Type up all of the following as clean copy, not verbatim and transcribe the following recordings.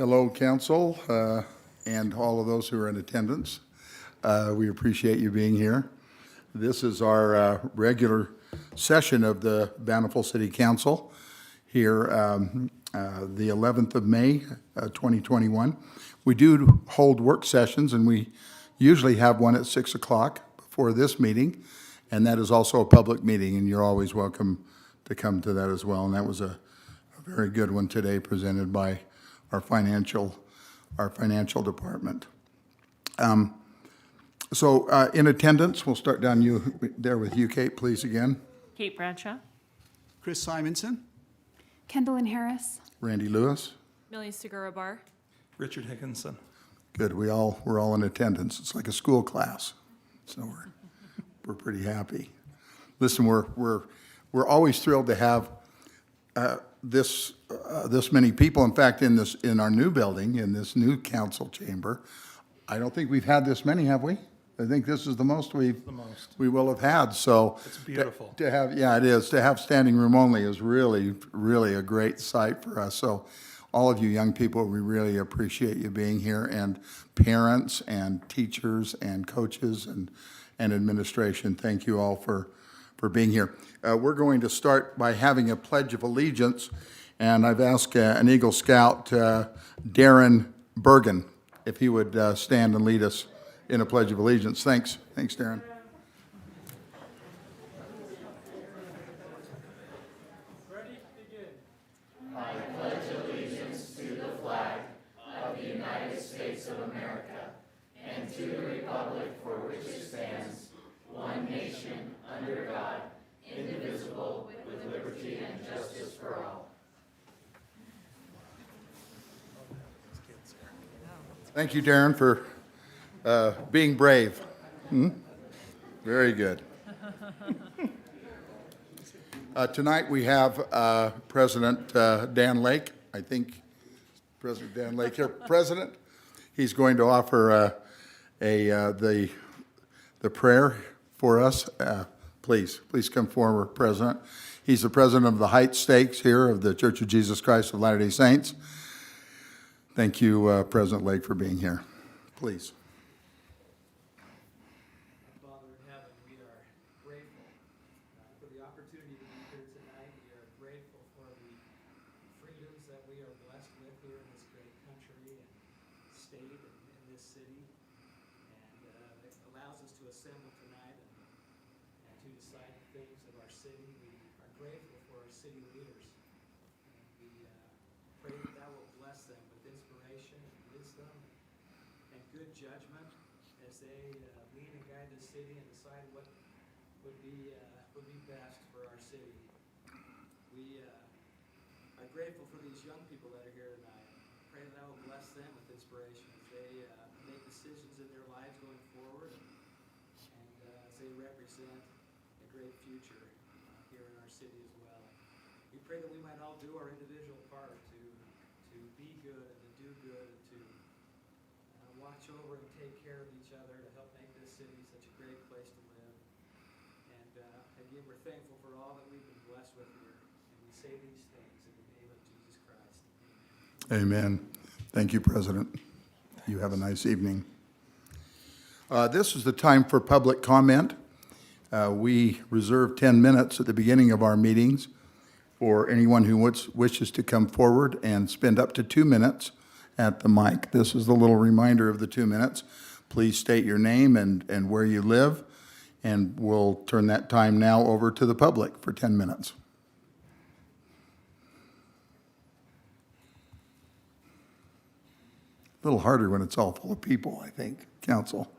Hello, council, and all of those who are in attendance. We appreciate you being here. This is our regular session of the Bountiful City Council here the 11th of May, 2021. We do hold work sessions, and we usually have one at 6 o'clock before this meeting, and that is also a public meeting, and you're always welcome to come to that as well. And that was a very good one today, presented by our financial department. So in attendance, we'll start down there with you, Kate, please, again. Kate Bradshaw. Chris Simonson. Kendall Harris. Randy Lewis. Millie Segura Bar. Richard Hickinson. Good. We're all in attendance. It's like a school class, so we're pretty happy. Listen, we're always thrilled to have this many people. In fact, in our new building, in this new council chamber, I don't think we've had this many, have we? I think this is the most we will have had. So It's beautiful. to have, yeah, it is. To have standing room only is really, really a great sight for us. So all of you young people, we really appreciate you being here, and parents and teachers and coaches and administration. Thank you all for being here. We're going to start by having a Pledge of Allegiance, and I've asked an Eagle Scout, Darren Bergen, if he would stand and lead us in a Pledge of Allegiance. Thanks, Darren. Thank you, Darren, for being brave. Very good. Tonight we have President Dan Lake. I think President Dan Lake here. President, he's going to offer the prayer for us. Please come forward, President. He's the president of the Heights Stakes here of the Church of Jesus Christ of Latter-day Saints. Thank you, President Lake, for being here. Please. Father in heaven, we are grateful for the opportunity to be here tonight. We are grateful for the freedoms that we are blessed with here in this great country and state and in this city. And it allows us to assemble tonight and to decide the things of our city. We are grateful for our city leaders. And we pray that that will bless them with inspiration and wisdom and good judgment as they lead and guide the city and decide what would be best for our city. We are grateful for these young people that are here tonight. Pray that will bless them with inspiration as they make decisions in their lives going forward, and as they represent a great future here in our city as well. We pray that we might all do our individual part to be good and to do good and to watch over and take care of each other to help make this city such a great place to live. And again, we're thankful for all that we've been blessed with here. And we say these things in the name of Jesus Christ. Amen. Thank you, President. You have a nice evening. This is the time for public comment. We reserve 10 minutes at the beginning of our meetings for anyone who wishes to come forward and spend up to 2 minutes at the mic. This is the little reminder of the 2 minutes. Please state your name and where you live, and we'll turn that time now over to the public for 10 minutes. A little harder when it's all full of people, I think, council.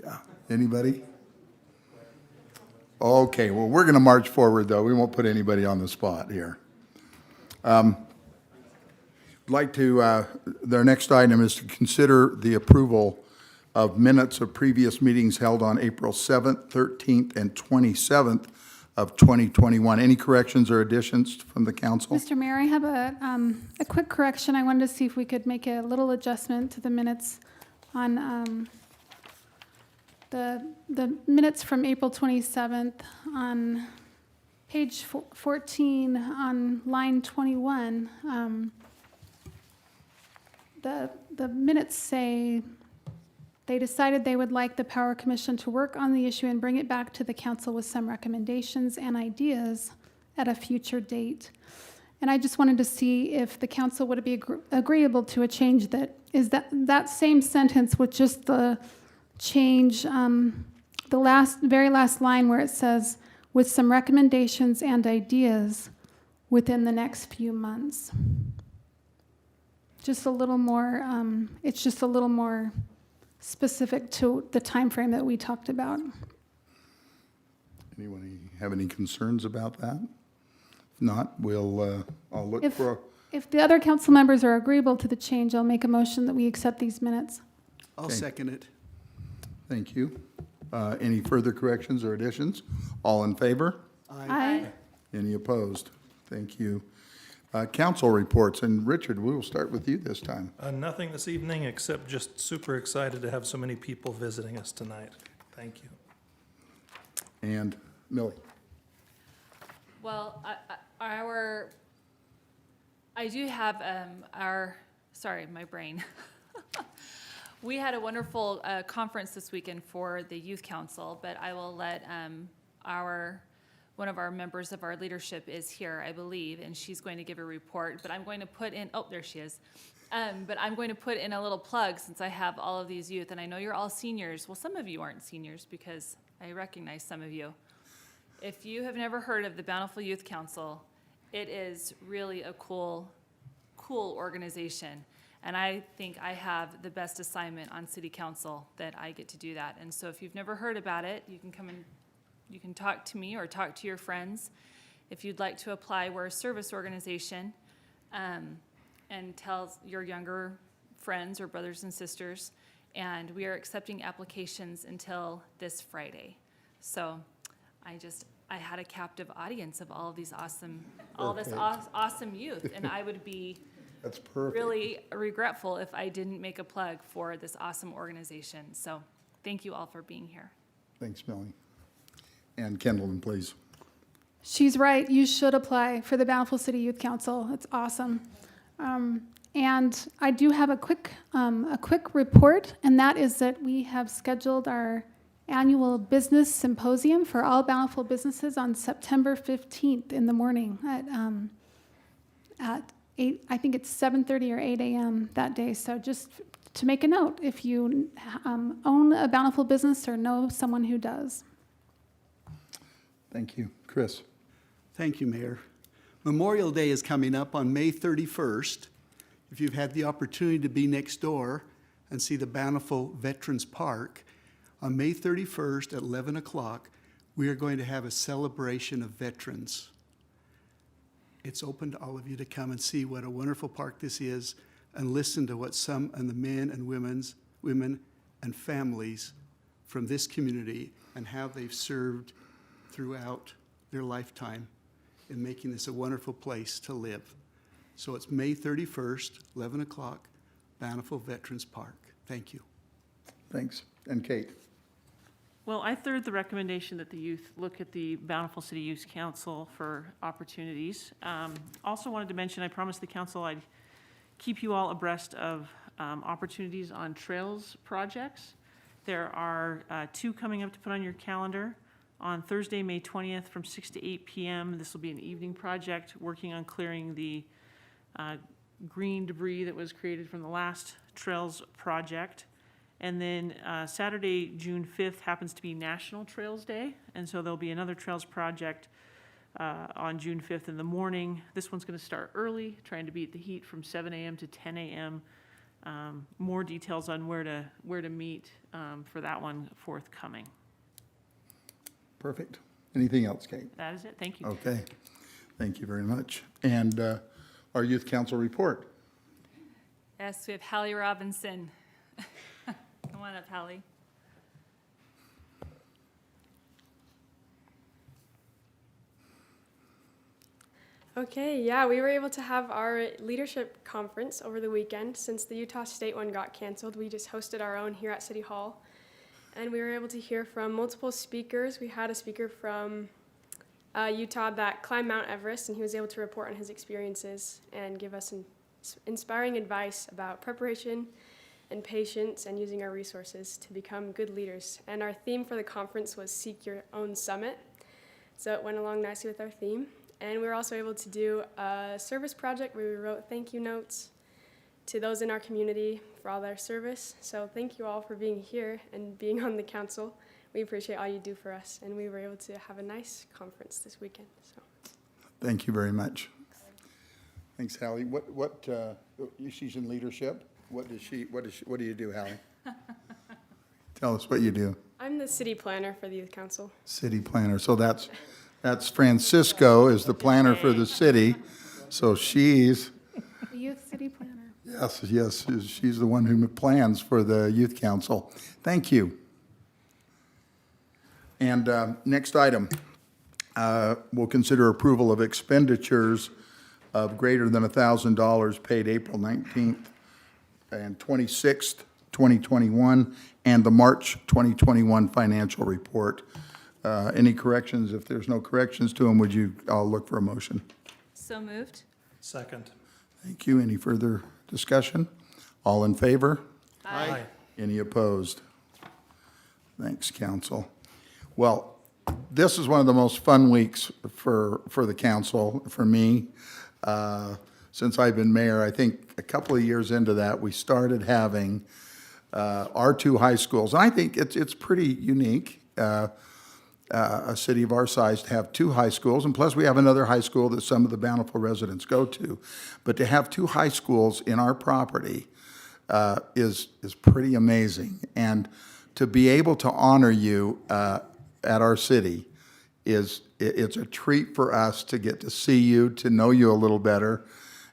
Yeah, anybody? Okay, well, we're going to march forward, though. We won't put anybody on the spot here. Their next item is to consider the approval of minutes of previous meetings held on April 7th, 13th, and 27th of 2021. Any corrections or additions from the council? Mr. Mayor, I have a quick correction. I wanted to see if we could make a little adjustment to the minutes on the minutes from April 27th on page 14 on line 21. the minutes say they decided they would like the Power Commission to work on the issue and bring it back to the council with some recommendations and ideas at a future date. And I just wanted to see if the council would be agreeable to a change that is that same sentence with just the change, the very last line where it says, with some recommendations and ideas within the next few months. Just a little more, it's just a little more specific to the time frame that we talked about. Anyone have any concerns about that? If not, I'll look If- for, If the other council members are agreeable to the change, I'll make a motion that we accept these minutes. I'll Okay. second it. thank you. Any further corrections or additions? All in favor? Aye. Any opposed? Thank you. Council reports, and Richard, we will start with you this time. Nothing this evening, except just super excited to have so many people visiting us tonight. Thank you. And Millie? Well, I do have sorry, my brain. We had a wonderful conference this weekend for the youth council, but I will let one of our members of our leadership is here, I believe, and she's going to give a report, but I'm going to put in, oh, there she is. But I'm going to put in a little plug since I have all of these youth, and I know you're all seniors. Well, some of you aren't seniors because I recognize some of you. If you have never heard of the Bountiful Youth Council, it is really a cool organization. And I think I have the best assignment on city council that I get to do that. And so if you've never heard about it, you can come and you can talk to me or talk to your friends. If you'd like to apply, we're a service organization, and tell your younger friends or brothers and sisters. And we are accepting applications until this Friday. So I had a captive audience of all of these awesome youth, and I would be That's perfect. really regretful if I didn't make a plug for this awesome organization. So thank you all for being here. Thanks, Millie. And Kendallin, please. She's right. You should apply for the Bountiful City Youth Council. It's awesome. And I do have a quick report, and that is that we have scheduled our annual business symposium for all Bountiful businesses on September 15th in the morning at 8. I think it's 7:30 or 8 a.m. that day. So just to make a note, if you own a Bountiful business or know someone who does. Thank you. Chris? Thank you, Mayor. Memorial Day is coming up on May 31st. If you've had the opportunity to be next door and see the Bountiful Veterans Park, on May 31st at 11 o'clock, we are going to have a celebration of veterans. It's open to all of you to come and see what a wonderful park this is and listen to what some of the men and women and families from this community and how they've served throughout their lifetime in making this a wonderful place to live. So it's May 31st, 11 o'clock, Bountiful Veterans Park. Thank you. Thanks. And Kate? Well, I third the recommendation that the youth look at the Bountiful City Youth Council for opportunities. Also wanted to mention, I promised the council I'd keep you all abreast of opportunities on trails projects. There are 2 coming up to put on your calendar. On Thursday, May 20th from 6 to 8 p.m. This will be an evening project working on clearing the green debris that was created from the last trails project. And then Saturday, June 5th happens to be National Trails Day. And so there'll be another trails project on June 5th in the morning. This one's going to start early, trying to beat the heat from 7 a.m. to 10 a.m. More details on where to meet for that one forthcoming. Perfect. Anything else, Kate? That is it. Thank you. Okay. Thank you very much. And our youth council report. Yes, we have Hallie Robinson. Come on up, Hallie. Okay, yeah, we were able to have our leadership conference over the weekend. Since the Utah State one got canceled, we just hosted our own here at City Hall. And we were able to hear from multiple speakers. We had a speaker from Utah that climbed Mount Everest, and he was able to report on his experiences and give us inspiring advice about preparation and patience and using our resources to become good leaders. And our theme for the conference was Seek Your Own Summit. So it went along nicely with our theme. And we were also able to do a service project where we wrote thank you notes to those in our community for all their service. So thank you all for being here and being on the council. We appreciate all you do for us, and we were able to have a nice conference this weekend. So. Thank you very much. Thanks, Hallie. She's in leadership. What do you do, Hallie? Tell us what you do. I'm the city planner for the youth council. City planner. So that's Francisco is the planner for the city. So she's, The youth city planner. yes, she's the one who plans for the youth council. Thank you. And next item, we'll consider approval of expenditures of greater than $1,000 paid April 19th and 26th, 2021, and the March 2021 financial report. Any corrections? If there's no corrections to them, I'll look for a motion. So moved. Second. Thank you. Any further discussion? All in favor? Aye. Any opposed? Thanks, council. Well, this is one of the most fun weeks for the council, for me. Since I've been mayor, I think a couple of years into that, we started having our two high schools. And I think it's pretty unique, a city of our size, to have two high schools. And plus, we have another high school that some of the Bountiful residents go to. But to have two high schools in our property is pretty amazing. And to be able to honor you at our city it's a treat for us to get to see you, to know you a little better,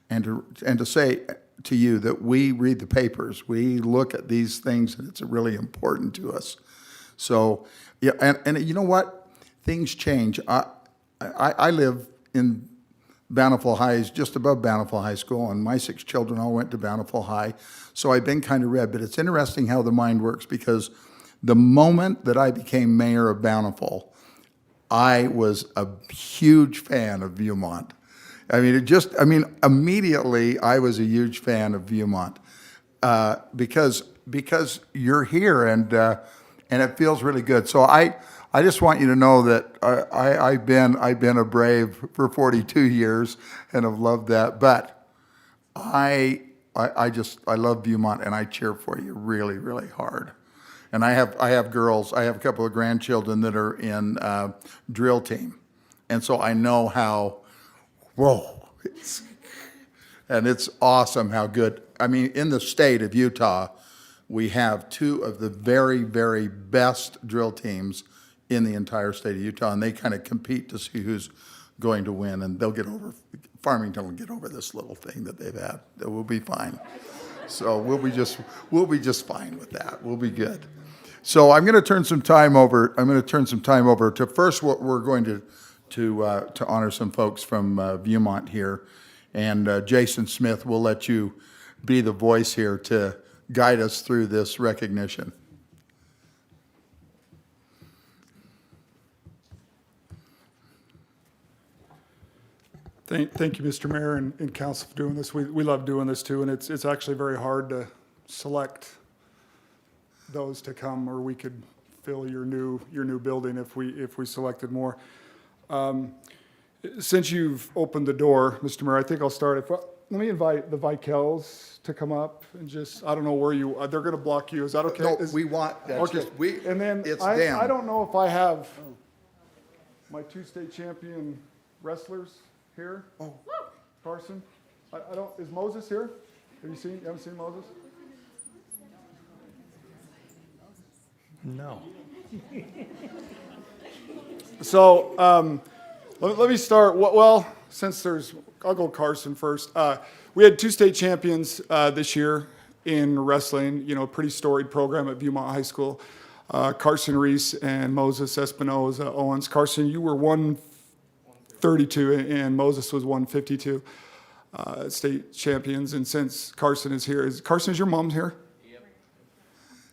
and to say to you that we read the papers, we look at these things, and it's really important to us. So, yeah, and you know what? Things change. I live in Bountiful High, just above Bountiful High School, and my 6 children all went to Bountiful High, so I've been kind of read. But it's interesting how the mind works, because the moment that I became mayor of Bountiful, I was a huge fan of Viewmont. Immediately I was a huge fan of Viewmont because you're here and it feels really good. So I just want you to know that I've been a Brave for 42 years and have loved that. But I love Viewmont, and I cheer for you really, really hard. And I have girls. I have a couple of grandchildren that are in drill team, and so I know how. Whoa, it's awesome how good. I mean, in the state of Utah, we have 2 of the very, very best drill teams in the entire state of Utah, and they kind of compete to see who's going to win, and Farmington will get over this little thing that they've had. We'll be fine. So we'll be just fine with that. We'll be good. So I'm going to turn some time over. To first what we're going to honor some folks from Viewmont here, and Jason Smith will let you be the voice here to guide us through this recognition. Thank you, Mr. Mayor and Council, for doing this. We love doing this too, and it's actually very hard to select those to come, or we could fill your new building if we selected more. Since you've opened the door, Mr. Mayor, I think I'll start. Let me invite the Vikels to come up and I don't know where they're going to block you. Is that okay? No, we want. Okay. And then it's I them. don't know if I have my 2 state champion wrestlers here. Oh. Carson, I don't. Is Moses here? You haven't seen Moses? No. So let me start. Well, I'll go Carson first. We had 2 state champions this year in wrestling. Pretty storied program at Viewmont High School. Carson Reese and Moses Espinoza Owens. Carson, you were 132 and Moses was 152 state champions. And since Carson is here, is your mom here?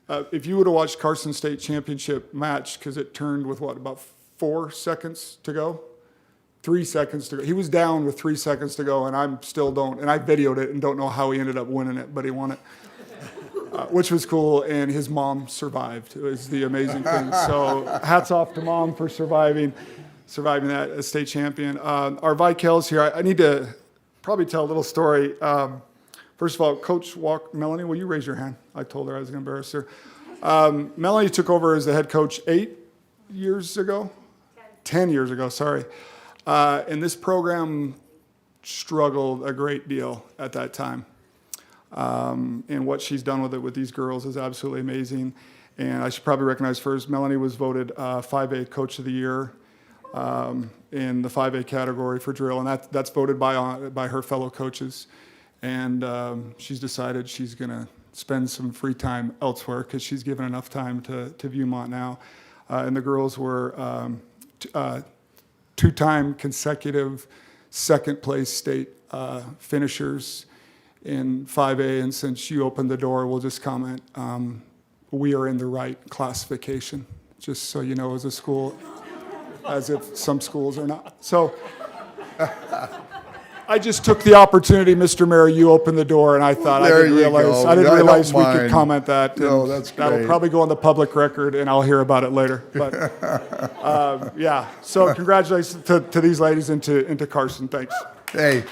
Yep. If you would have watched Carson's state championship match, because it turned with about 4 seconds to go, 3 seconds to go. He was down with 3 seconds to go, and I still don't. And I videoed it and don't know how he ended up winning it, but he won it, which was cool. And his mom survived. It was the amazing thing. So hats off to Mom for surviving that as state champion. Our Vikels here, I need to probably tell a little story. First of all, Coach Melanie, will you raise your hand? I told her I was going to embarrass her. Melanie took over as the head coach 8 years ago? 10 years ago, sorry. And this program struggled a great deal at that time. And what she's done with it with these girls is absolutely amazing. And I should probably recognize first, Melanie was voted 5A Coach of the Year in the 5A category for drill, and that's voted by her fellow coaches. And she's decided she's going to spend some free time elsewhere because she's given enough time to Viewmont now. And the girls were two-time consecutive second-place state finishers in 5A. And since you opened the door, we'll just comment, we are in the right classification, just so you know, as a school, as if some schools are not. So I just took the opportunity, Mr. Mayor, you opened the door, and I thought I didn't realize we could comment that. No, that's great. That'll probably go on the public record, and I'll hear about it later. But yeah, so congratulations to these ladies and to Carson. Thanks. Hey.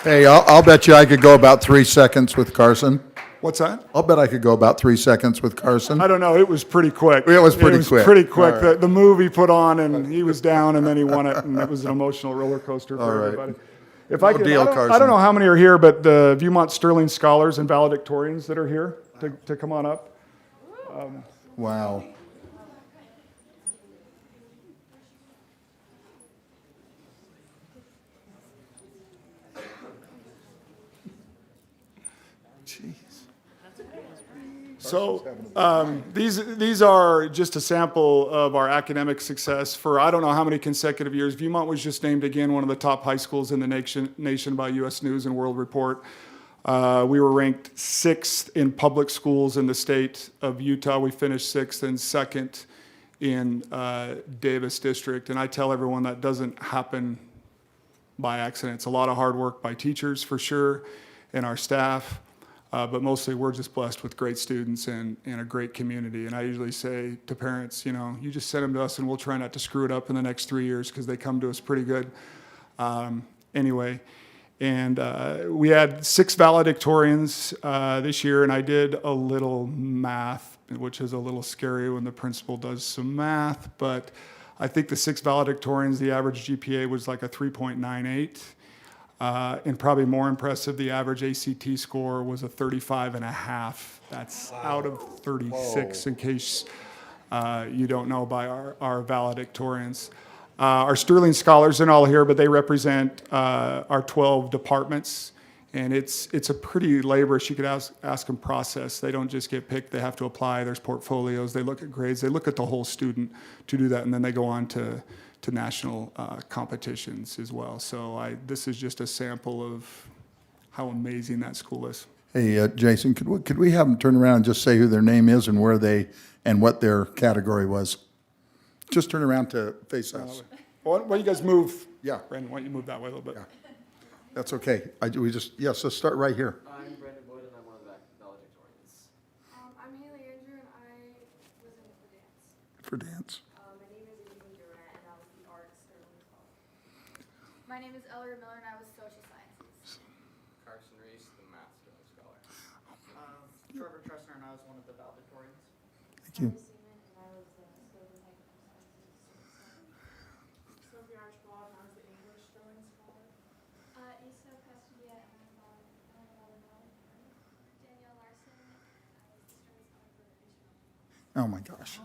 Hey, I'll bet you I could go about 3 seconds with Carson. What's that? I'll bet I could go about 3 seconds with Carson. I don't know. It was pretty quick. It was pretty quick. Pretty quick. All right. The move he put on, and he was down, and then he won it, and it was an emotional roller coaster for All right. everybody. If I could, deal, I don't Carson. know how many are here, but the Viewmont Sterling Scholars and Valedictorians that are here to come on up. Wow. Jeez. So these are just a sample of our academic success for I don't know how many consecutive years. Viewmont was just named again one of the top high schools in the nation by U.S. News and World Report. We were ranked 6th in public schools in the state of Utah. We finished 6th and 2nd in Davis District. And I tell everyone that doesn't happen by accident. It's a lot of hard work by teachers for sure and our staff. But mostly we're just blessed with great students and a great community. And I usually say to parents, you know, you just send them to us and we'll try not to screw it up in the next 3 years because they come to us pretty good anyway. And we had 6 valedictorians this year, and I did a little math, which is a little scary when the principal does some math. But I think the 6 valedictorians, the average GPA was like a 3.98. And probably more impressive, the average ACT score was a 35.5. That's out of 36, in case you don't know, by our valedictorians. Our Sterling Scholars aren't all here, but they represent our 12 departments. And it's a pretty laborious, you could ask them, process. They don't just get picked, they have to apply. There's portfolios, they look at grades, they look at the whole student to do that, and then they go on to national competitions as well. So this is just a sample of how amazing that school is. Hey, Jason, could we have them turn around and just say who their name is and where they, and what their category was? Just turn around to face us. Why don't you guys move? Yeah. Brandon, why don't you move that way a little bit? Yeah. That's okay. Yes, let's start right here. I'm Brandon Boyd, and I'm one of the valedictorians. I'm Haley Andrew, and I was in the dance. For dance. My name is Ethan Durant, and I was the arts Sterling Scholar. My name is Ellery Miller, and I was social sciences. Carson Reese, the math Sterling Scholar. Trevor Tressner, and I was one of the valedictorians. Thank you. Seaman, and I was the Sterling Sophie Archibald, and I was the English Sterling Scholar. Issa Castilla, and I'm Danielle Larson, and I was the Sterling Scholar for Regional. Oh, my gosh.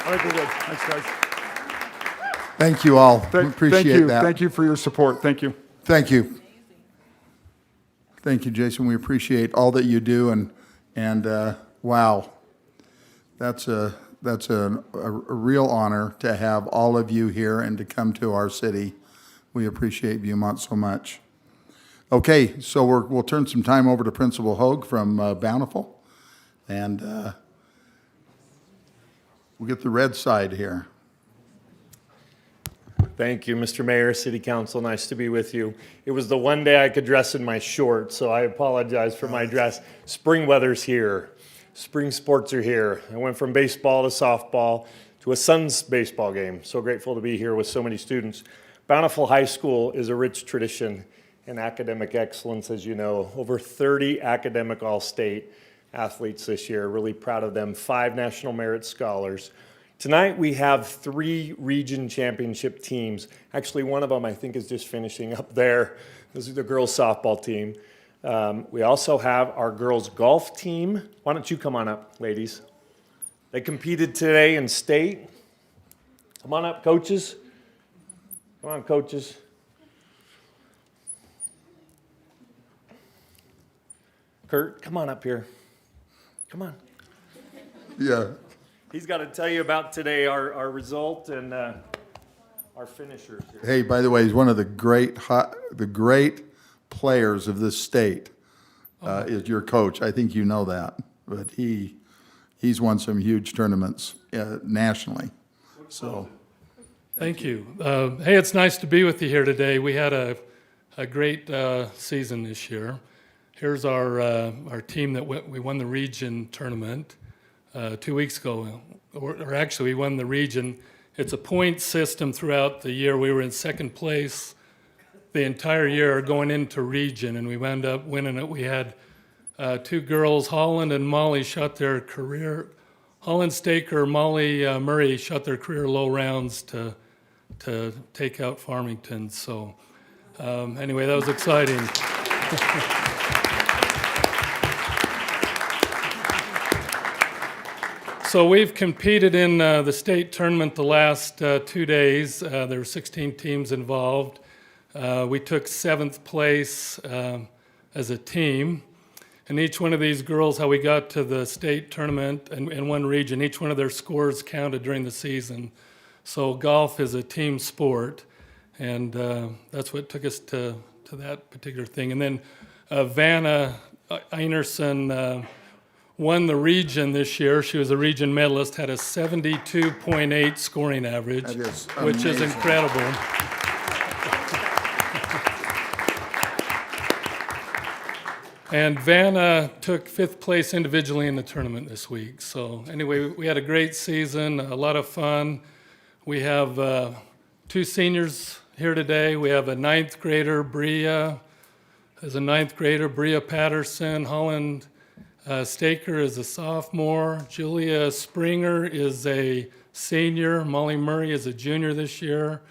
All right, we're good. Thanks, guys. Thank you all. We appreciate that. Thank you for your support. Thank you. Thank you. Thank you, Jason. We appreciate all that you do, and wow, that's a real honor to have all of you here and to come to our city. We appreciate Viewmont so much. Okay, so we'll turn some time over to Principal Hoag from Bountiful, and we'll get the red side here. Thank you, Mr. Mayor, City Council. Nice to be with you. It was the one day I could dress in my shorts, so I apologize for my dress. Spring weather's here. Spring sports are here. I went from baseball to softball to a son's baseball game. So grateful to be here with so many students. Bountiful High School is a rich tradition in academic excellence, as you know. Over 30 academic all-state athletes this year. Really proud of them. 5 National Merit Scholars. Tonight we have 3 region championship teams. Actually, one of them I think is just finishing up there. This is the girls softball team. We also have our girls golf team. Why don't you come on up, ladies? They competed today in state. Come on up, coaches. Come on, coaches. Kurt, come on up here. Come on. Yeah. He's got to tell you about today, our result and our finishers here. Hey, by the way, he's one of the great players of this state. Is your coach? I think you know that, but he's won some huge tournaments nationally. So, thank you. Hey, it's nice to be with you here today. We had a great season this year. Here's our team that we won the region tournament 2 weeks ago, or actually we won the region. It's a point system throughout the year. We were in second place the entire year going into region, and we wound up winning it. We had 2 girls, Holland and Molly, shot their career. Holland Staker, Molly Murray shot their career low rounds to take out Farmington. So anyway, that was exciting. So we've competed in the state tournament the last 2 days. There were 16 teams involved. We took 7th place as a team. And each one of these girls, how we got to the state tournament in one region, each one of their scores counted during the season. So golf is a team sport, and that's what took us to that particular thing. And then Vanna Einerson won the region this year. She was a region medalist, had a 72.8 scoring average, which is incredible. And Vanna took 5th place individually in the tournament this week. So anyway, we had a great season, a lot of fun. We have 2 seniors here today. We have a 9th grader, Bria, Bria Patterson. Holland Staker is a sophomore. Julia Springer is a senior. Molly Murray is a junior this year.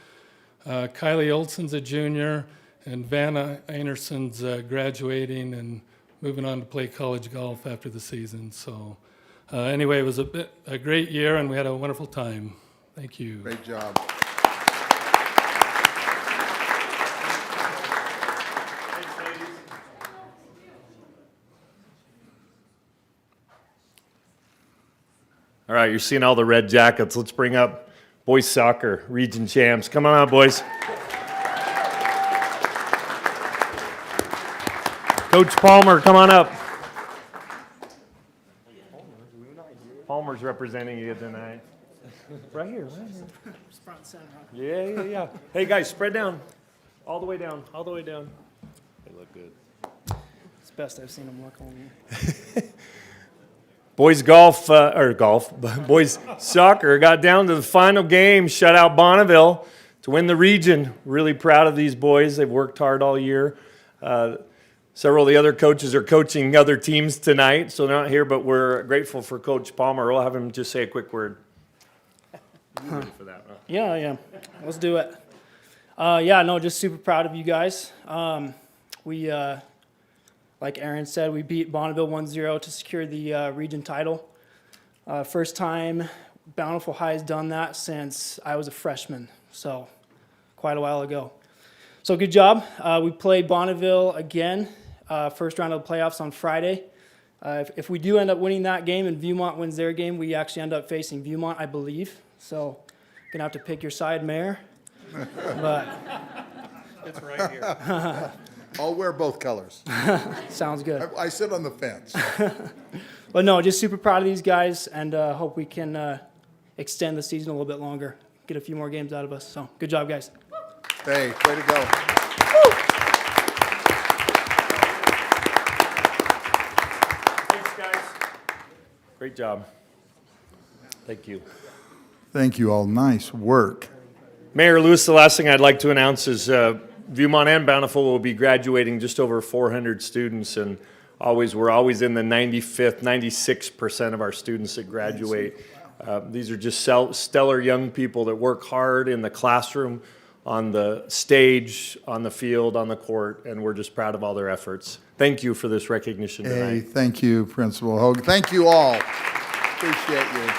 Kylie Olson's a junior. And Vanna Einerson's graduating and moving on to play college golf after the season. So anyway, it was a great year, and we had a wonderful time. Thank you. Great job. All right, you're seeing all the red jackets. Let's bring up boys soccer, region champs. Come on out, boys. Coach Palmer, come on up. Palmer's representing you tonight. Right here. Yeah. Hey, guys, spread down. All the way down. They look good. It's the best I've seen them work all year. Boys boys soccer got down to the final game, shut out Bonneville to win the region. Really proud of these boys. They've worked hard all year. Several of the other coaches are coaching other teams tonight, so they're not here, but we're grateful for Coach Palmer. We'll have him just say a quick word. For that, huh? Yeah. Let's do it. Just super proud of you guys. We, like Aaron said, we beat Bonneville 1-0 to secure the region title. First time Bountiful High has done that since I was a freshman, so quite a while ago. So good job. We played Bonneville again, first round of the playoffs on Friday. If we do end up winning that game and Viewmont wins their game, we actually end up facing Viewmont, I believe. So you're going to have to pick your side, Mayor. But it's right here. I'll wear both colors. Sounds good. I sit on the fence. But no, just super proud of these guys, and hope we can extend the season a little bit longer, get a few more games out of us. So good job, guys. Hey, way to go. Thanks, guys. Great job. Thank you. Thank you all. Nice work. Mayor Lewis, the last thing I'd like to announce is Viewmont and Bountiful will be graduating just over 400 students, and we're always in the 95th, 96% of our students that graduate. These are just stellar young people that work hard in the classroom, on the stage, on the field, on the court, and we're just proud of all their efforts. Thank you for this recognition Hey, tonight. thank you, Principal Hogan. Thank you all. Appreciate you.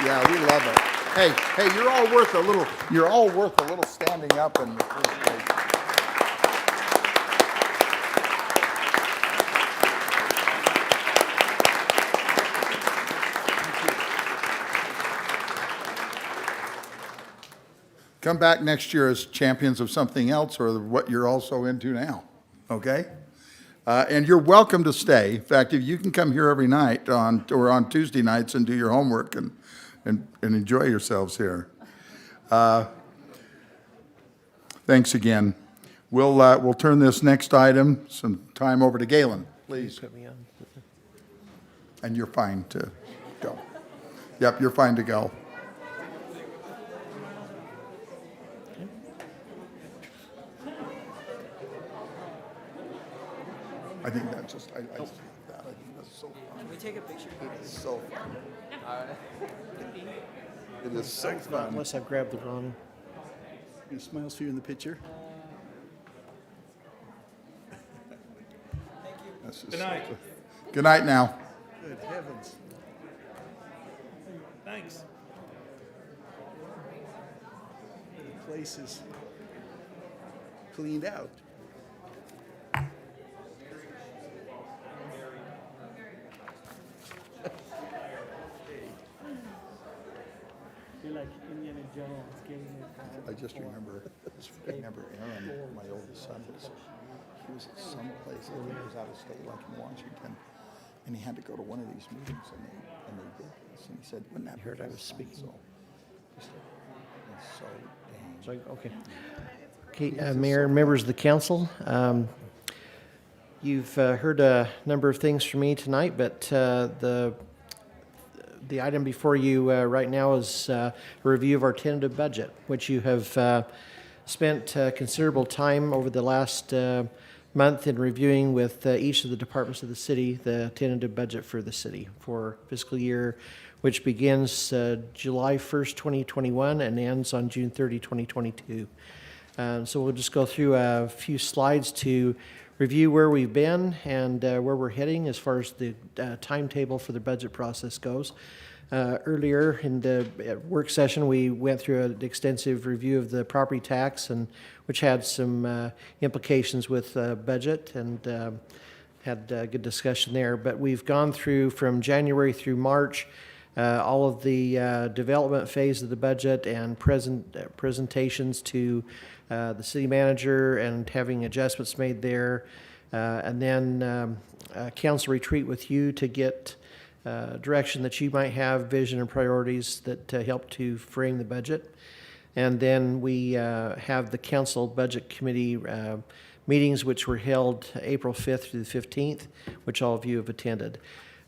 Yeah, we love it. Hey, you're all worth a little standing up and appreciation. Come back next year as champions of something else or what you're also into now, okay? And you're welcome to stay. In fact, if you can come here every night on Tuesday nights and do your homework and enjoy yourselves here. Thanks again. We'll turn this next item, some time over to Galen, please. And you're fine to go. Yep, you're fine to go. I think that's just, I think that's so fun. Can we take a picture? It is so fun. It is so fun. Unless I've grabbed the wrong. Any smiles for you in the picture? Good night. Good night now. Good heavens. Thanks. The place is cleaned out. You're like Indiana Jones getting I just remember Aaron, my oldest son, he was at some place, I think it was out of state, like in Washington, and he had to go to one of these meetings, and they did this, and he said, wouldn't that be heard I was fun?" speaking. So, he said, "It's so dang. Okay. Okay, Mayor and members of the council, you've heard a number of things from me tonight, but the item before you right now is a review of our tentative budget, which you have spent considerable time over the last month in reviewing with each of the departments of the city, the tentative budget for the city for fiscal year, which begins July 1st, 2021 and ends on June 30, 2022. So we'll just go through a few slides to review where we've been and where we're heading as far as the timetable for the budget process goes. Earlier in the work session, we went through an extensive review of the property tax, and which had some implications with budget, and had a good discussion there. But we've gone through from January through March all of the development phase of the budget and presentations to the city manager and having adjustments made there, and then council retreat with you to get direction that you might have, vision and priorities that help to frame the budget. And then we have the council budget committee meetings, which were held April 5th through the 15th, which all of you have attended.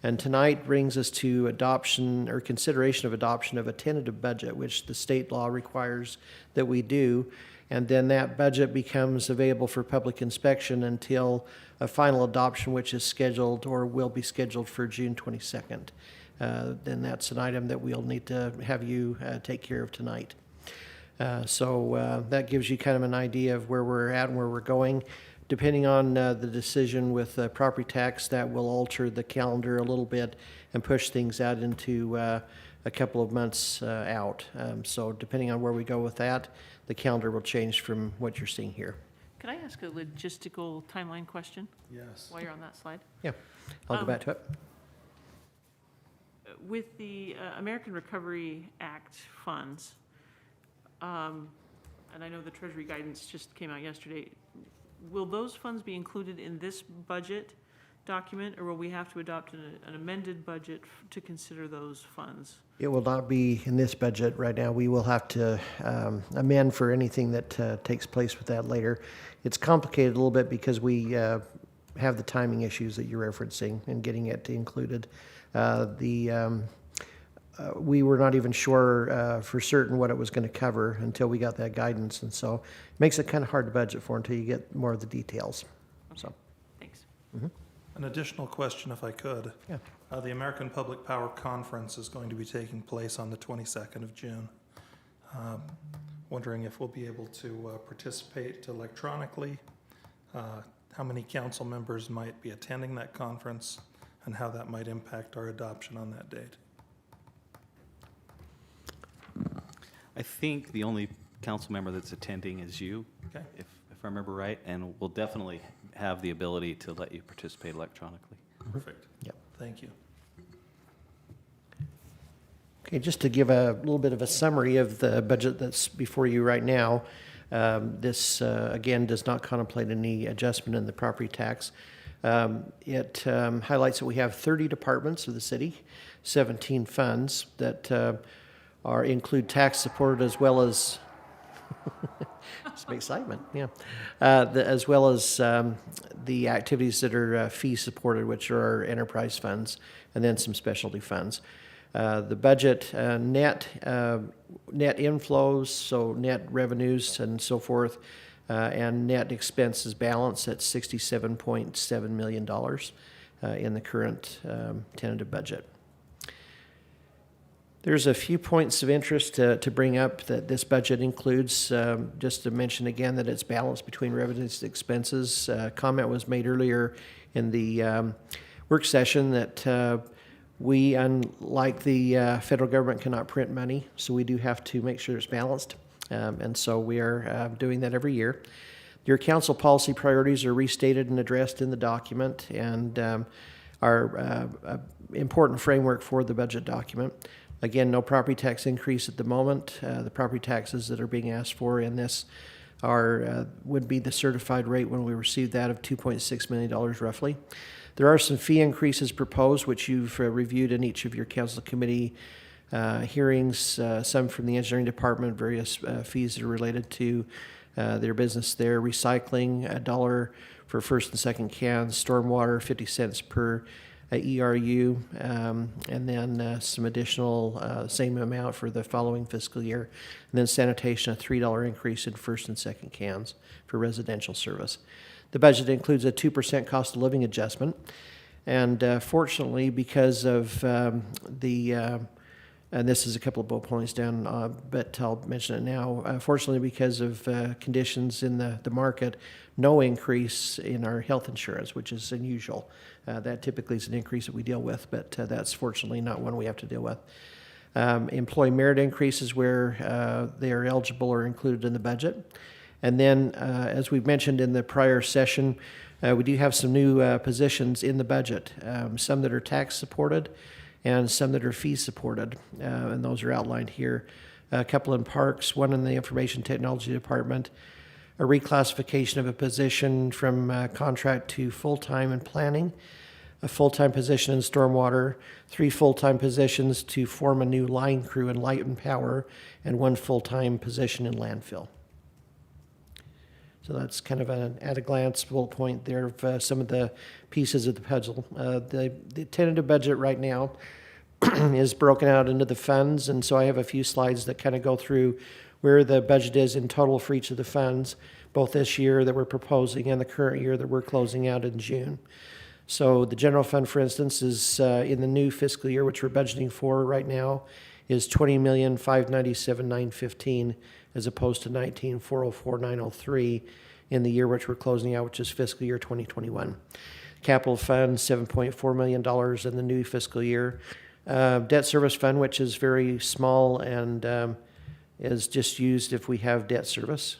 And tonight brings us to adoption or consideration of adoption of a tentative budget, which the state law requires that we do. And then that budget becomes available for public inspection until a final adoption, which is scheduled or will be scheduled for June 22nd. Then that's an item that we'll need to have you take care of tonight. So that gives you kind of an idea of where we're at and where we're going. Depending on the decision with property tax, that will alter the calendar a little bit and push things out into a couple of months out. So depending on where we go with that, the calendar will change from what you're seeing here. Can I ask a logistical timeline question? Yes. While you're on that slide? Yeah, I'll go back to it. With the American Recovery Act funds, and I know the Treasury guidance just came out yesterday, will those funds be included in this budget document, or will we have to adopt an amended budget to consider those funds? It will not be in this budget right now. We will have to amend for anything that takes place with that later. It's complicated a little bit because we have the timing issues that you're referencing and getting it included. We were not even sure for certain what it was going to cover until we got that guidance, and so it makes it kind of hard to budget for until you get more of the details. So, Thanks. An additional question, if I could. Yeah. The American Public Power Conference is going to be taking place on the 22nd of June. Wondering if we'll be able to participate electronically, how many council members might be attending that conference, and how that might impact our adoption on that date. I think the only council member that's attending is you, Okay. if I remember right, and we'll definitely have the ability to let you participate electronically. Perfect. Yep. Thank you. Okay, just to give a little bit of a summary of the budget that's before you right now, this, again, does not contemplate any adjustment in the property tax. It highlights that we have 30 departments of the city, 17 funds that include tax supported as well as some excitement, yeah, as well as the activities that are fee supported, which are our enterprise funds, and then some specialty funds. The budget net inflows, so net revenues and so forth, and net expenses balance at $67.7 million in the current tentative budget. There's a few points of interest to bring up that this budget includes. Just to mention again that it's balanced between revenues and expenses. Comment was made earlier in the work session that we, unlike the federal government, cannot print money, so we do have to make sure it's balanced. And so we are doing that every year. Your council policy priorities are restated and addressed in the document and are important framework for the budget document. Again, no property tax increase at the moment. The property taxes that are being asked for in this would be the certified rate when we receive that of $2.6 million roughly. There are some fee increases proposed, which you've reviewed in each of your council committee hearings, some from the engineering department, various fees that are related to their business there. Recycling, $1 for first and second cans. Stormwater, 50 cents per ERU, and then some additional same amount for the following fiscal year. And then sanitation, a $3 increase in first and second cans for residential service. The budget includes a 2% cost of living adjustment. And fortunately, because of and this is a couple of bullet points down, but I'll mention it now. Fortunately, because of conditions in the market, no increase in our health insurance, which is unusual. That typically is an increase that we deal with, but that's fortunately not one we have to deal with. Employee merit increases where they are eligible or included in the budget. And then, as we've mentioned in the prior session, we do have some new positions in the budget, some that are tax supported and some that are fee supported, and those are outlined here. A couple in parks, one in the information technology department, a reclassification of a position from contract to full-time in planning, a full-time position in stormwater, 3 full-time positions to form a new line crew in light and power, and 1 full-time position in landfill. So that's kind of an at-a-glance bullet point there of some of the pieces of the puzzle. The tentative budget right now is broken out into the funds, and so I have a few slides that kind of go through where the budget is in total for each of the funds, both this year that we're proposing and the current year that we're closing out in June. So the general fund, for instance, is in the new fiscal year, which we're budgeting for right now, is $20,597,915 as opposed to $19,404,903 in the year which we're closing out, which is fiscal year 2021. Capital fund, $7.4 million in the new fiscal year. Debt service fund, which is very small and is just used if we have debt service.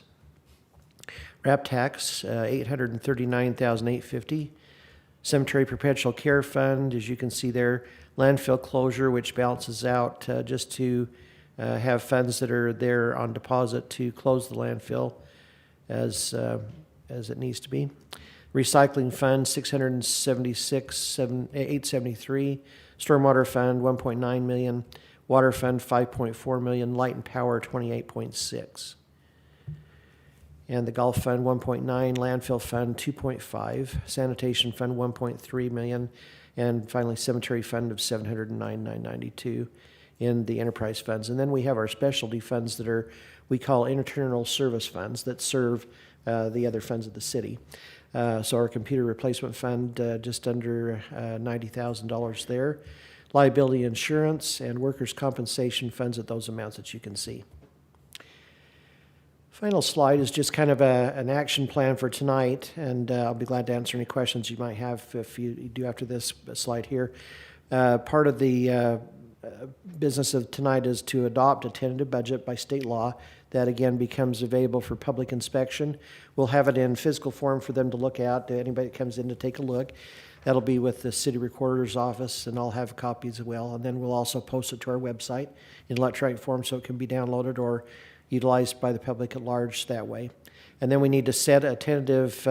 RAP tax, $839,850. Cemetery perpetual care fund, as you can see there. Landfill closure, which balances out just to have funds that are there on deposit to close the landfill as as it needs to be. Recycling fund, $676,873. Stormwater fund, $1.9 million. Water fund, $5.4 million. Light and power, $28.6. And the golf fund, $1.9. Landfill fund, $2.5. Sanitation fund, $1.3 million. And finally, cemetery fund of $709,992 in the enterprise funds. And then we have our specialty funds that are, we call internal service funds that serve the other funds of the city. So our computer replacement fund, just under $90,000 there. Liability insurance and workers' compensation funds at those amounts that you can see. Final slide is just kind of an action plan for tonight, and I'll be glad to answer any questions you might have if you do after this slide here. Part of the business of tonight is to adopt a tentative budget by state law that again becomes available for public inspection. We'll have it in physical form for them to look at, anybody that comes in to take a look. That'll be with the city recorder's office, and I'll have copies as well. And then we'll also post it to our website in electronic form so it can be downloaded or utilized by the public at large that way. And then we need to set a tentative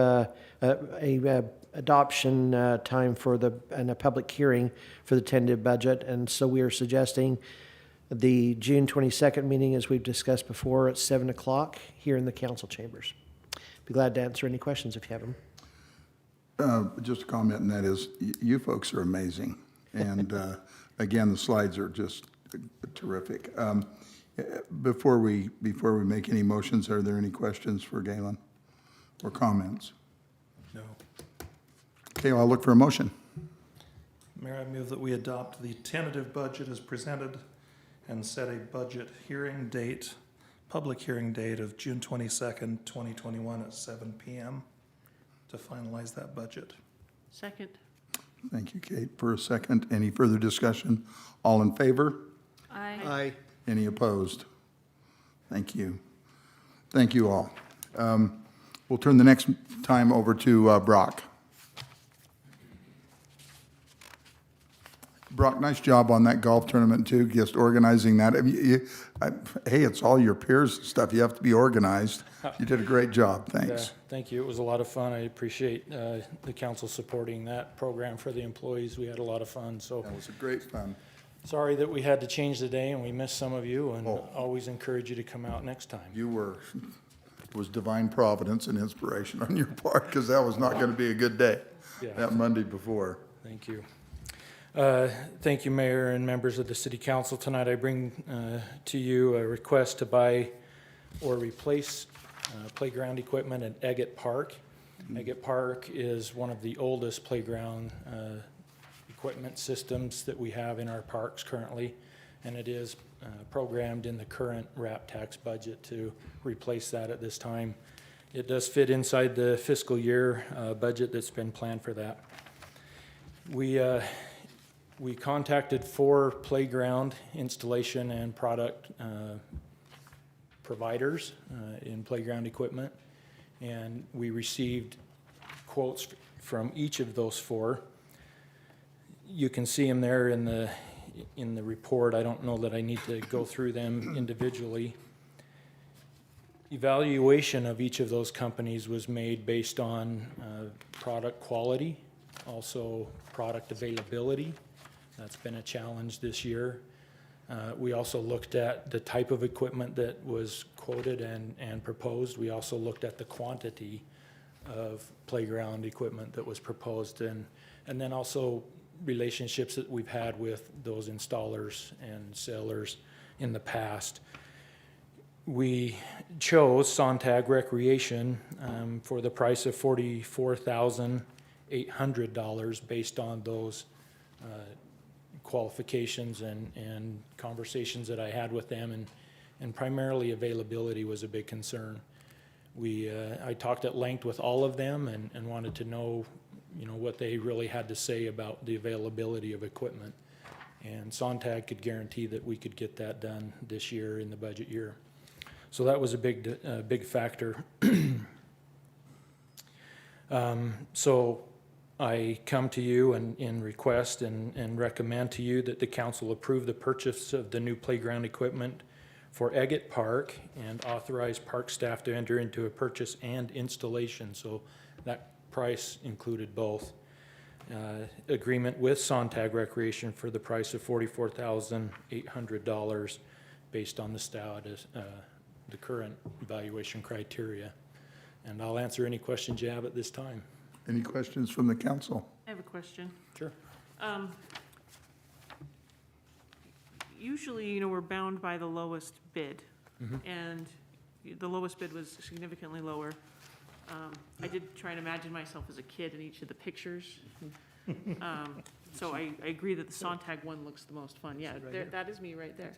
adoption time for and a public hearing for the tentative budget. And so we are suggesting the June 22nd meeting, as we've discussed before, at 7 o'clock here in the council chambers. Be glad to answer any questions if you have them. Just a comment, and that is, you folks are amazing. And again, the slides are just terrific. Before we make any motions, are there any questions for Galen or comments? No. Okay, well, I'll look for a motion. Mayor, I move that we adopt the tentative budget as presented and set a budget hearing date, public hearing date of June 22nd, 2021 at 7 p.m. to finalize that budget. Second. Thank you, Kate, for a second. Any further discussion? All in favor? Aye. Aye. Any opposed? Thank you. Thank you all. We'll turn the next time over to Brock. Brock, nice job on that golf tournament too, just organizing that. I mean, hey, it's all your peers and stuff. You have to be organized. You did a great job. Thanks. Thank you. It was a lot of fun. I appreciate the council supporting that program for the employees. We had a lot of fun, so. That was a great fun. Sorry that we had to change the day and we missed some of you, and always encourage you to come out next time. You were, it was divine providence and inspiration on your part, because that was not going to be a good day, that Monday before. Thank you. Thank you, Mayor and members of the City Council. Tonight I bring to you a request to buy or replace playground equipment at Eggette Park. Eggette Park is one of the oldest playground equipment systems that we have in our parks currently, and it is programmed in the current RAP tax budget to replace that at this time. It does fit inside the fiscal year budget that's been planned for that. We contacted 4 playground installation and product providers in playground equipment, and we received quotes from each of those 4. You can see them there in the report. I don't know that I need to go through them individually. Evaluation of each of those companies was made based on product quality, also product availability. That's been a challenge this year. We also looked at the type of equipment that was quoted and proposed. We also looked at the quantity of playground equipment that was proposed, and then also relationships that we've had with those installers and sellers in the past. We chose Sontag Recreation for the price of $44,800 based on those qualifications and conversations that I had with them, and primarily availability was a big concern. I talked at length with all of them and wanted to know, what they really had to say about the availability of equipment. And Sontag could guarantee that we could get that done this year in the budget year. So that was a big factor. So I come to you and request and recommend to you that the council approve the purchase of the new playground equipment for Eggette Park and authorize park staff to enter into a purchase and installation. So that price included both. Agreement with Sontag Recreation for the price of $44,800 based on the status, the current evaluation criteria. And I'll answer any questions you have at this time. Any questions from the council? I have a question. Sure. Usually, you know, we're bound by the lowest bid, Mhm. and the lowest bid was significantly lower. I did try and imagine myself as a kid in each of the pictures. So I agree that the Sontag one looks the most fun. Yeah, that is me right there.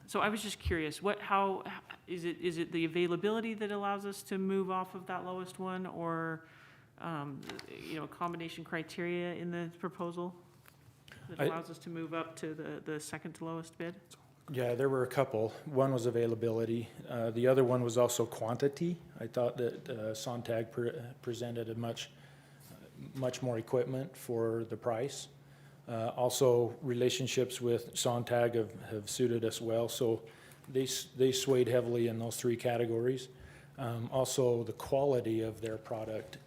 So I was just curious, how is it the availability that allows us to move off of that lowest one, or, you know, combination criteria in the proposal that allows us to move up to the second to lowest bid? Yeah, there were a couple. One was availability. The other one was also quantity. I thought that Sontag presented a much more equipment for the price. Also, relationships with Sontag have suited us well, so they swayed heavily in those three categories. Also, the quality of their product,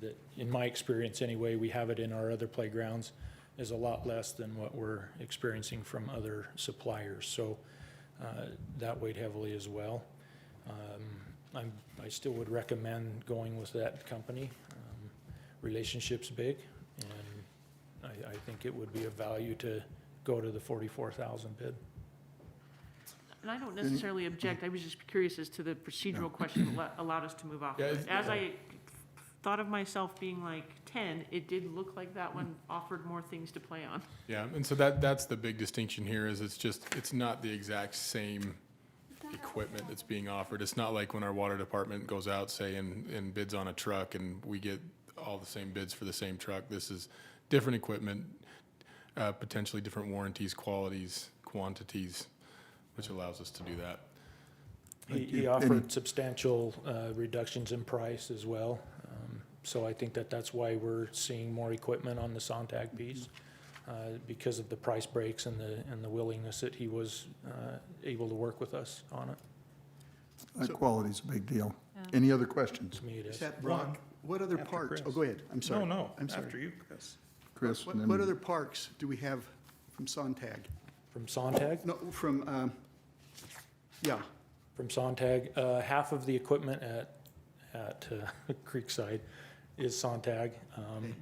that in my experience anyway, we have it in our other playgrounds, is a lot less than what we're experiencing from other suppliers. So that weighed heavily as well. I still would recommend going with that company. Relationship's big, and I think it would be of value to go to the 44,000 bid. And I don't necessarily object, I was just curious as to the procedural question that allowed us to move off. Yeah, As I thought of myself being like 10, it did look like that one offered more things to play on. Yeah, and so that's the big distinction here is it's not the exact same equipment that's being offered. It's not like when our water department goes out, say, and bids on a truck and we get all the same bids for the same truck. This is different equipment, potentially different warranties, qualities, quantities, which allows us to do that. He offered substantial reductions in price as well. So I think that's why we're seeing more equipment on the Sontag piece, because of the price breaks and the willingness that he was able to work with us on it. That quality's a big deal. Yeah. Any other questions? To me, it is. Except Brock, what other After parks? Chris. Oh, go ahead, I'm sorry. No, I'm sorry. after you, Chris. Chris? and What then- other parks do we have from Sontag? From Sontag? No, from, yeah, From Sontag, half of the equipment at Creekside is Sontag.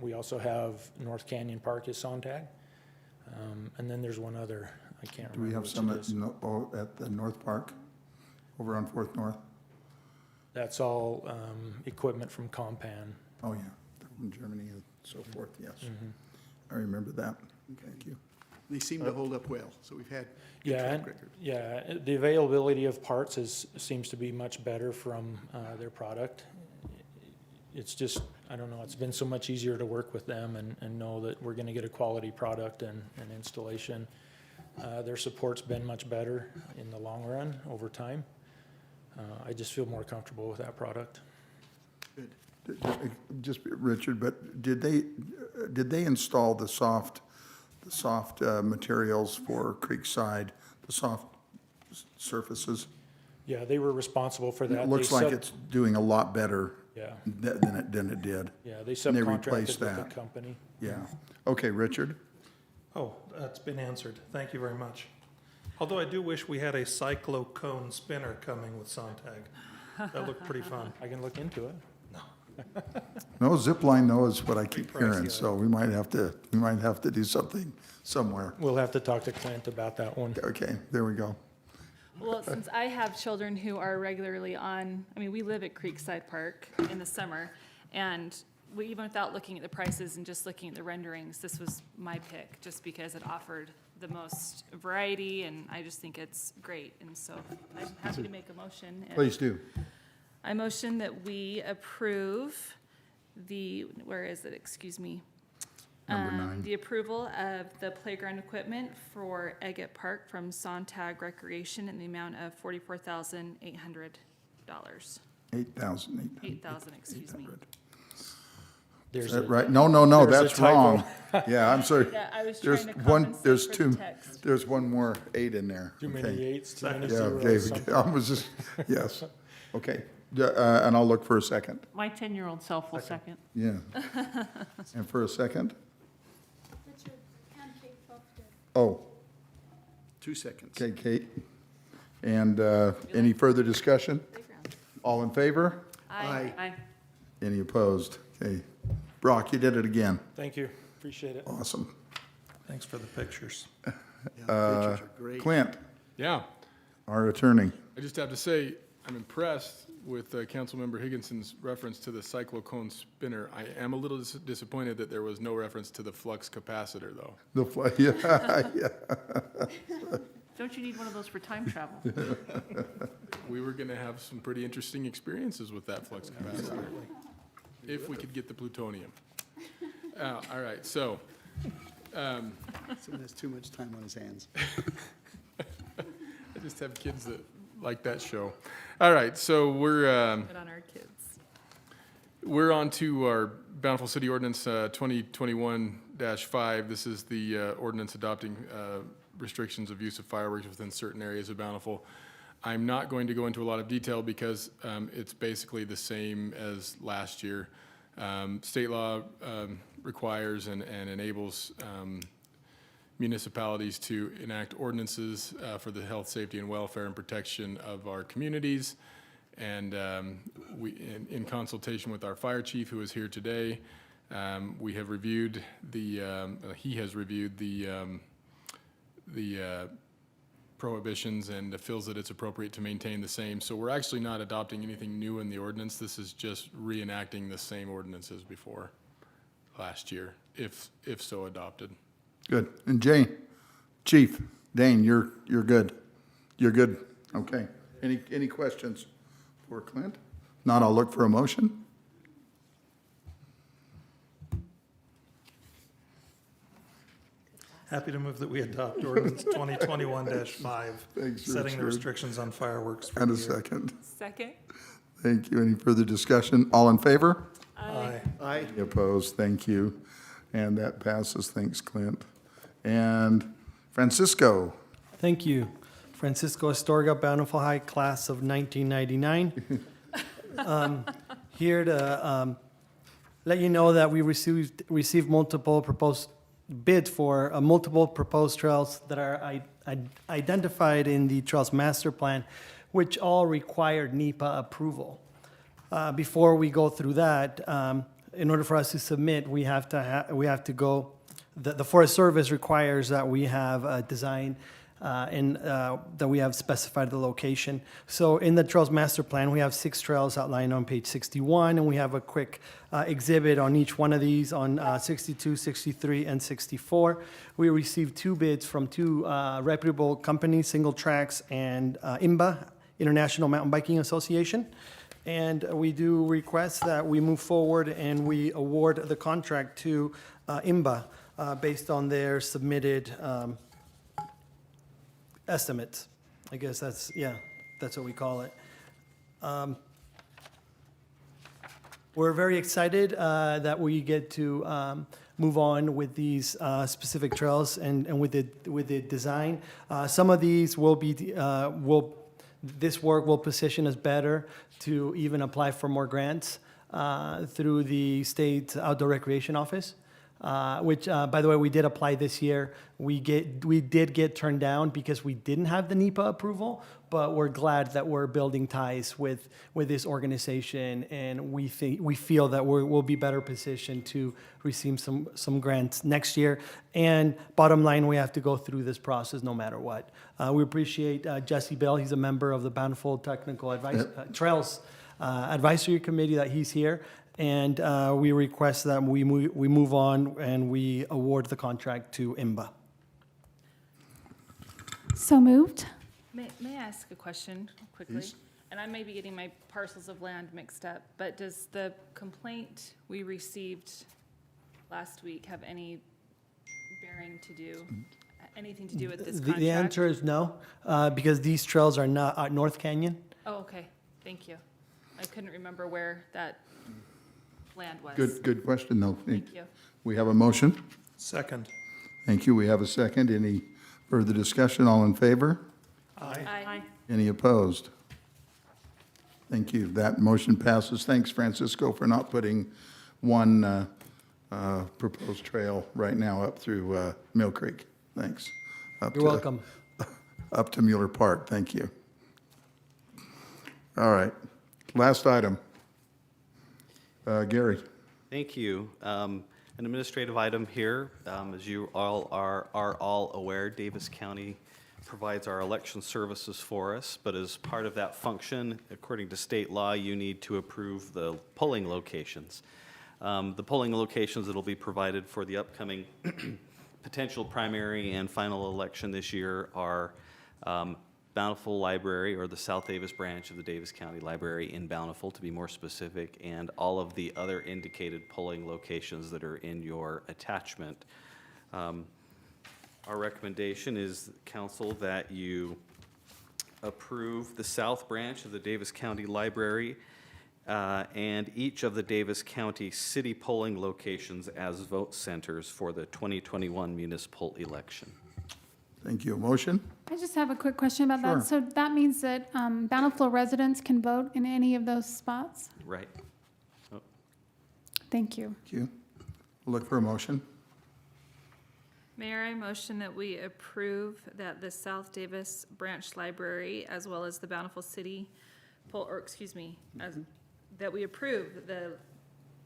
We also have North Canyon Park is Sontag. And then there's one other, I can't Do we remember have which it some is. at the North Park, over on Fourth North? That's all equipment from Compan. Oh, yeah, they're from Germany and so forth, yes. Mhm. I remember that. Thank you. they seem to hold up well, so we've had good Yeah, track and- record. yeah, the availability of parts seems to be much better from their product. It's just, I don't know, it's been so much easier to work with them and know that we're gonna get a quality product and installation. Their support's been much better in the long run over time. I just feel more comfortable with that product. Good. Just, Richard, but did they install the soft materials for Creekside, the soft surfaces? Yeah, they were responsible for that. It looks They like sub- it's doing a lot better Yeah, than it did. yeah, they And they subcontracted replaced with the that. company. Yeah. Okay, Richard? Oh, that's been answered. Thank you very much. Although I do wish we had a cyclocone spinner coming with Sontag. That looked pretty fun. I can look into it. No, zip line though is what I keep Pretty pricey, hearing, so we might have to do something somewhere. We'll have to talk to Clint about that one. Okay, there we go. Well, since I have children who are regularly on, I mean, we live at Creekside Park in the summer, and we, even without looking at the prices and just looking at the renderings, this was my pick, just because it offered the most variety, and I just think it's great, and so I'm happy to make a motion. Please do. I motion that we approve where is it, excuse me? Number 9. The approval of the playground equipment for Eggette Park from Sontag Recreation in the amount of $44,800. 8,000. 8,000, excuse me. There's Is that a- right? No, there's a that's typo. wrong. Yeah, I'm sorry. Yeah, I was There's trying to one. compensate There's for two. the text. There's one more 8 in there. Too Okay. many eights, too many Yeah, zeros. okay, I was just, yes. Okay, and I'll look for a second. My 10-year-old self will second. Yeah. And for a second? Richard and Kate both did. Oh, 2 seconds. okay, Kate. And any further discussion? All in favor? Aye. Aye. Any opposed? Okay. Brock, you did it again. Thank you, appreciate it. Awesome. Thanks for the pictures. Yeah, the pictures are great. Clint, Yeah, our attorney. I just have to say, I'm impressed with Councilmember Higginson's reference to the cyclocone spinner. I am a little disappointed that there was no reference to the flux capacitor, though. Yeah. Don't you need one of those for time travel? We were going to have some pretty interesting experiences with that flux capacitor, if we could get the plutonium. All right, so. Someone has too much time on his hands. I just have kids that like that show. All right, so Good on our kids. we're on to our Bountiful City Ordinance 2021-5. This is the ordinance adopting restrictions of use of fireworks within certain areas of Bountiful. I'm not going to go into a lot of detail because it's basically the same as last year. State law requires and enables municipalities to enact ordinances for the health, safety, and welfare and protection of our communities. And we, in consultation with our fire chief, who is here today, we have reviewed he has reviewed the prohibitions and feels that it's appropriate to maintain the same. So we're actually not adopting anything new in the ordinance. This is just reenacting the same ordinances before last year, if so adopted. Good. And Chief Dane, you're good. You're good. Okay. Any questions for Clint? Not, I'll look for a motion. Happy to move that we adopt ordinance 2021-5, Thanks, setting the Richard. restrictions on fireworks for And the a year. second. Second? Thank you. Any further discussion? All in favor? Aye. Aye. Any opposed? Thank you. And that passes. Thanks, Clint. And Francisco. Thank you. Francisco Astorga, Bountiful High, class of 1999. Here to let you know that we received multiple proposed bids for multiple proposed trails that are identified in the Trails Master Plan, which all required NEPA approval. Before we go through that, in order for us to submit, we have to go. The Forest Service requires that we have a design and that we have specified the location. So in the Trails Master Plan, we have 6 trails outlined on page 61, and we have a quick exhibit on each one of these on 62, 63, and 64. We received 2 bids from 2 reputable companies, Single Tracks and IMBA, International Mountain Biking Association. And we do request that we move forward and we award the contract to IMBA based on their submitted estimates. I guess that's what we call it. We're very excited that we get to move on with these specific trails and with the design. Some of these this work will position us better to even apply for more grants through the state outdoor recreation office. Which, by the way, we did apply this year. We did get turned down because we didn't have the NEPA approval, but we're glad that we're building ties with this organization, and we feel that we'll be better positioned to receive some grants next year. And bottom line, we have to go through this process no matter what. We appreciate Jesse Bell. He's a member of the Bountiful Technical Advice Trails Advisory Committee that he's here. And we request that we move on and we award the contract to IMBA. So moved. May I ask a question quickly? Please. And I may be getting my parcels of land mixed up, but does the complaint we received last week have any bearing to do, anything to do with this contract? The answer is no, because these trails are not North Canyon. Oh, okay, thank you. I couldn't remember where that land was. Good question, though. Thank you. We have a motion. Second. Thank you. We have a second. Any further discussion? All in favor? Aye. Any opposed? Thank you. That motion passes. Thanks, Francisco, for not putting one proposed trail right now up through Mill Creek. Thanks. You're welcome. Up to Mueller Park. Thank you. All right. Last item. Gary. Thank you. An administrative item here, as you all are all aware, Davis County provides our election services for us, but as part of that function, according to state law, you need to approve the polling locations. The polling locations that will be provided for the upcoming potential primary and final election this year are Bountiful Library, or the South Davis branch of the Davis County Library in Bountiful, to be more specific, and all of the other indicated polling locations that are in your attachment. Our recommendation is, council, that you approve the South branch of the Davis County Library and each of the Davis County city polling locations as vote centers for the 2021 municipal election. Thank you. A motion? I just have a quick question about Sure. that. So that means that Bountiful residents can vote in any of those spots? Right. Thank you. Thank you. Look for a motion. Mayor, I motion that we approve that the South Davis Branch Library, as well as the Bountiful City, that we approve the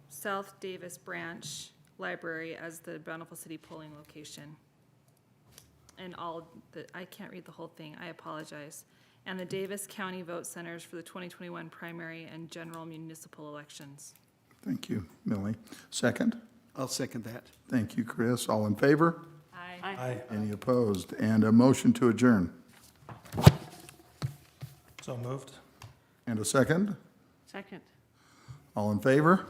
South Davis Branch Library as the Bountiful City polling location. And I can't read the whole thing, I apologize. And the Davis County vote centers for the 2021 primary and general municipal elections. Thank you, Millie. Second? I'll second that. Thank you, Chris. All in favor? Aye. Any opposed? And a motion to adjourn. So moved. And a second? Second. All in favor?